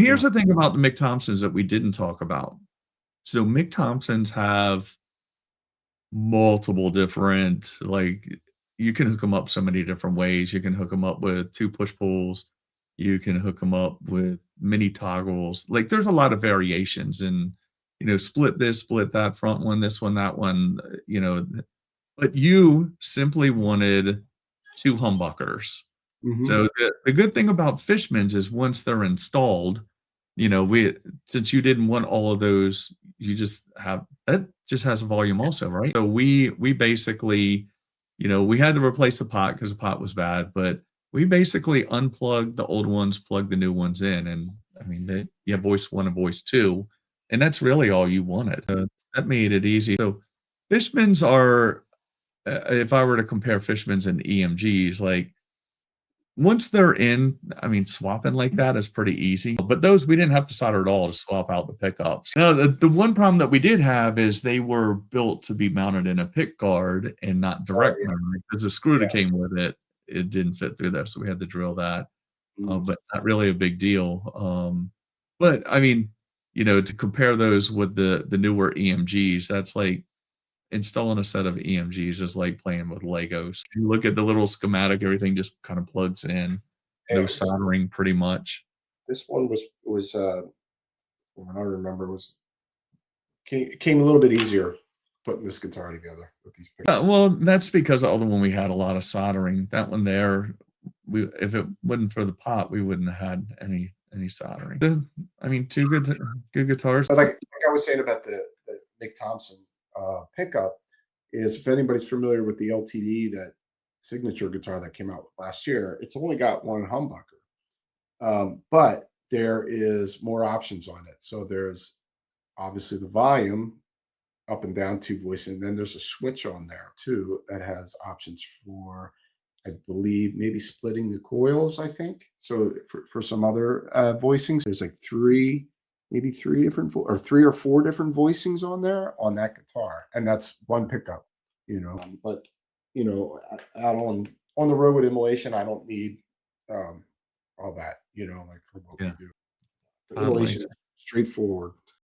here's the thing about the Mick Thompsons that we didn't talk about. So Mick Thompsons have multiple different, like, you can hook them up so many different ways. You can hook them up with 2 push-pulls. You can hook them up with mini toggles. Like, there's a lot of variations and, split this, split that, front one, this one, that one, but you simply wanted 2 humbuckers. Mhm. So the good thing about Fishman's is once they're installed, we since you didn't want all of those, you just have that just has a volume also, right? So we basically, we had to replace the pot because the pot was bad, but we basically unplugged the old ones, plugged the new ones in, and I mean, you have voice 1 and voice 2, and that's really all you wanted. That made it easy. So Fishman's are, if I were to compare Fishman's and EMGs, like once they're in, I mean, swapping like that is pretty easy, but those we didn't have to solder at all to swap out the pickups. Now, the one problem that we did have is they were built to be mounted in a pick guard and not Oh, direct yeah. mounted because the screw Yeah. that came with it didn't fit through there, so we had to drill that, Mm. but not really a big deal. But I mean, to compare those with the newer EMGs, that's like installing a set of EMGs is like playing with Legos. You look at the little schematic, everything just kind of plugs in. No Yes. soldering pretty much. This one was when I remember was came a little bit easier putting this guitar together with these pickups. Well, that's because the other one we had a lot of soldering. That one there, we if it wasn't for the pot, we wouldn't have had any soldering. I mean, 2 good guitars. But like I was saying about the Mick Thompson pickup is if anybody's familiar with the LTD, that signature guitar that came out with last year, it's only got 1 humbucker. But there is more options on it. So there's obviously the volume up and down 2 voices, and then there's a switch on there too that has options for, I believe, maybe splitting the coils. I think so. For some other voicings, there's like maybe 3 different or 3 or 4 different voicings on there on that guitar, and that's 1 pickup. But out on the road with immolation, I don't need all that. Like for what we Yeah, do. The totally. immolation is straightforward.